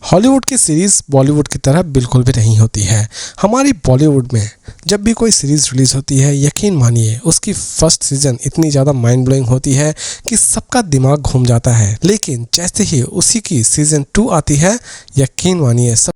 Hollywood की series Bollywood की तरह बिल्कुल भी नहीं होती है। हमारी बॉलीवुड में जब भी कोई सीरीज़ रिलीज़ होती है, यकीन मानिए उसकी फर्स्ट सीज़न इतनी ज़्यादा माइंड ब्लोइंग होती है कि सबका दिमाग घूम जाता है। लेकिन जैसे ही उसी की सीज़न 2 आती है, यकीन मानिए सब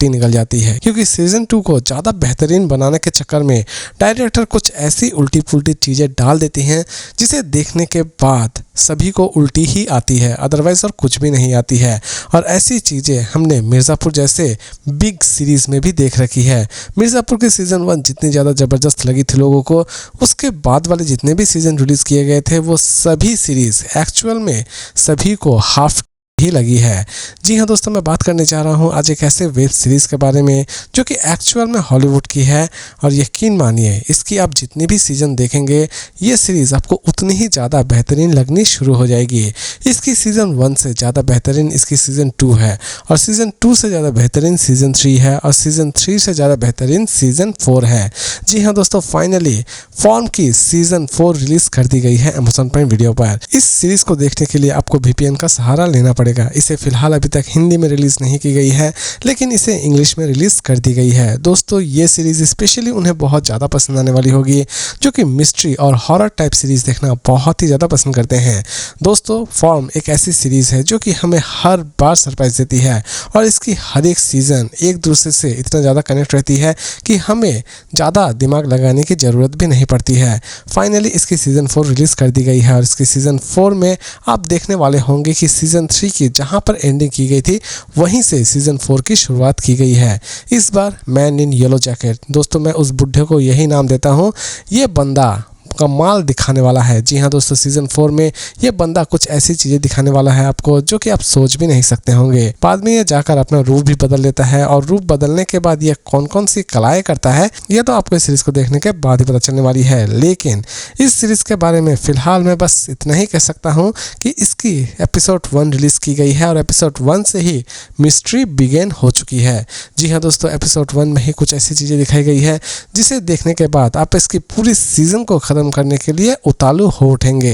निकल जाती है, क्योंकि सीजन 2 को ज़्यादा बेहतरीन बनाने के चक्कर में डायरेक्टर कुछ ऐसी उल्टी पुल्टी चीज़ें डाल देती हैं जिसे देखने के बाद सभी को उल्टी ही आती है, अदरवाइज और कुछ भी नहीं आती है। और ऐसी चीज़ें हमने मिर्ज़ापुर जैसे बिग सीरीज़ में भी देख रखी है। मिर्ज़ापुर की सीज़न 1 जितनी ज़्यादा ज़बरदस्त लगी थी लोगों को, उसके बाद वाले जितने भी सीज़न रिलीज़ किए गए थे वो सभी सीरीज़ एक्चुअल में सभी को हाफ ही लगी है। जी हाँ दोस्तों, मैं बात करने जा रहा हूँ आज एक ऐसे वेब सीरीज़ के बारे में जो कि एक्चुअल में हॉलीवुड की है। और यकीन मानिए इसकी आप जितनी भी सीज़न देखेंगे ये सीरीज़ आपको उतनी ही ज़्यादा बेहतरीन लगनी शुरू हो जाएगी। इसकी सीज़न 1 से ज़्यादा बेहतरीन इसकी सीज़न 2 है, और सीज़न 2 से ज़्यादा बेहतरीन सीज़न 3 है, और सीज़न 3 से ज़्यादा बेहतरीन सीज़न 4 है। जी हाँ दोस्तों, फाइनली फॉर्म की सीज़न 4 रिलीज़ कर दी गई है अमेज़न प्राइम वीडियो पर। इस सीरीज़ को देखने के लिए आपको VPN का सहारा लेना पड़ेगा। इसे फिलहाल अभी तक हिंदी में रिलीज़ नहीं की गई है, लेकिन इसे इंग्लिश में रिलीज़ कर दी गई है। दोस्तों ये सीरीज़ स्पेशली उन्हें बहुत ज़्यादा पसंद आने वाली होगी जो कि मिस्ट्री और हॉरर टाइप सीरीज़ देखना बहुत ही ज़्यादा पसंद करते हैं। दोस्तों फॉर्म एक ऐसी सीरीज़ है जो कि हमें हर बार सरप्राइज देती है, और इसकी हर एक सीज़न एक दूसरे से इतना ज़्यादा कनेक्ट रहती है कि हमें ज़्यादा दिमाग लगाने की ज़रूरत भी नहीं पड़ती है। फाइनली इसकी सीज़न 4 रिलीज़ कर दी गई है, और इसकी सीज़न 4 में आप देखने वाले होंगे कि सीज़न 3 की जहां पर एंडिंग की गई थी वहीं से सीज़न 4 की शुरुआत की गई है। इस बार मैन इन येलो जैकेट, दोस्तों मैं उस बुढ़े को यही नाम देता हूं, ये बंदा कमाल दिखाने वाला है। जी हाँ दोस्तों, सीज़न 4 में ये बंदा कुछ ऐसी चीज़ें दिखाने वाला है आपको जो कि आप सोच भी नहीं सकते होंगे। बाद में ये जाकर अपना रूप भी बदल लेता है, और रूप बदलने के बाद ये कौन कौन सी कलाएं करता है ये तो आपको इस सीरीज़ को देखने के बाद ही पता चलने वाली है। लेकिन इस सीरीज़ के बारे में फ़िलहाल मैं बस इतना ही कह सकता हूँ कि इसकी एपिसोड 1 रिलीज़ की गई है, और एपिसोड 1 से ही मिस्ट्री बिगेन हो चुकी है। जी हाँ दोस्तों, एपिसोड 1 में ही कुछ ऐसी चीज़ें दिखाई गई है जिसे देखने के बाद आप इसकी पूरी सीज़न को ख़त्म करने के लिए उतालू हो उठेंगे।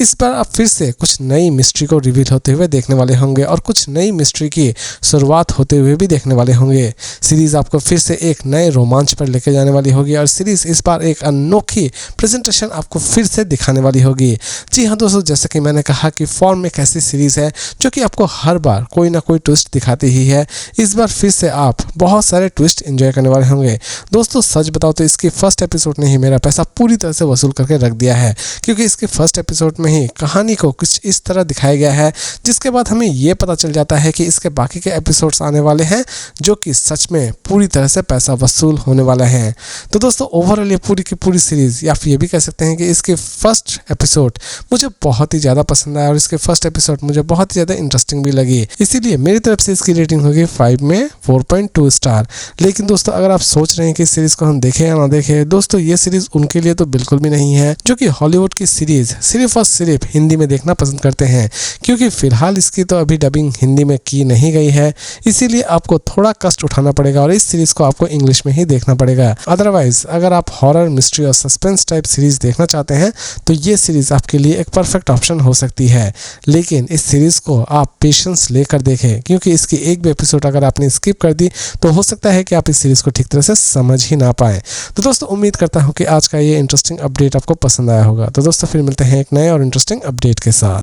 इस बार आप फिर से कुछ नई मिस्ट्री को रिवील होते हुए देखने वाले होंगे, और कुछ नई मिस्ट्री की शुरुआत होते हुए भी देखने वाले होंगे। सीरीज़ आपको फिर से एक नए रोमांच पर लेकर जाने वाली होगी, और सीरीज़ इस बार एक अनोखी प्रेजेंटेशन आपको फिर से दिखाने वाली होगी। जी हाँ दोस्तों, जैसे कि मैंने कहा कि फॉर्म एक ऐसी सीरीज़ है जो कि आपको हर बार कोई ना कोई ट्विस्ट दिखाती ही है। इस बार फिर से आप बहुत सारे ट्विस्ट एंजॉय करने वाले होंगे। दोस्तों सच बताओ तो इसकी फर्स्ट एपिसोड ने ही मेरा पैसा पूरी तरह से वसूल करके रख दिया है, क्योंकि इसके फर्स्ट एपिसोड में ही कहानी को कुछ इस तरह दिखाया गया है जिसके बाद हमें ये पता चल जाता है कि इसके बाकी के एपिसोड्स आने वाले हैं जो कि सच में पूरी तरह से पैसा वसूल होने वाला है। तो दोस्तों ओवरऑल ये पूरी की पूरी सीरीज़, या फिर ये भी कह सकते हैं कि इसके फर्स्ट एपिसोड मुझे बहुत ही ज़्यादा पसंद आया, और इसके फर्स्ट एपिसोड मुझे बहुत ही ज़्यादा इंटरेस्टिंग भी लगी। इसीलिए मेरी तरफ से इसकी रेटिंग होगी 5 में 4.2 स्टार। लेकिन दोस्तों अगर आप सोच रहे हैं कि इस सीरीज़ को हम देखें या ना देखें, दोस्तों ये सीरीज़ उनके लिए तो बिल्कुल भी नहीं है जो कि हॉलीवुड की सीरीज़ सिर्फ और सिर्फ हिंदी में देखना पसंद करते हैं, क्योंकि फिलहाल इसकी तो अभी डबिंग हिंदी में की नहीं गई है। इसीलिए आपको थोड़ा कष्ट उठाना पड़ेगा, और इस सीरीज़ को आपको इंग्लिश में ही देखना पड़ेगा। अदरवाइज अगर आप हॉरर, मिस्ट्री और सस्पेंस टाइप सीरीज़ देखना चाहते हैं तो ये सीरीज़ आपके लिए एक परफेक्ट ऑप्शन हो सकती है। लेकिन इस सीरीज़ को आप पेशेंस लेकर देखें, क्योंकि इसकी एक भी एपिसोड अगर आपने स्किप कर दी तो हो सकता है कि आप इस सीरीज़ को ठीक तरह से समझ ही ना पाएँ। तो दोस्तों उम्मीद करता हूँ कि आज का ये इंटरेस्टिंग अपडेट आपको पसंद आया होगा। तो दोस्तों फिर मिलते हैं एक नए और इंटरेस्टिंग अपडेट के साथ।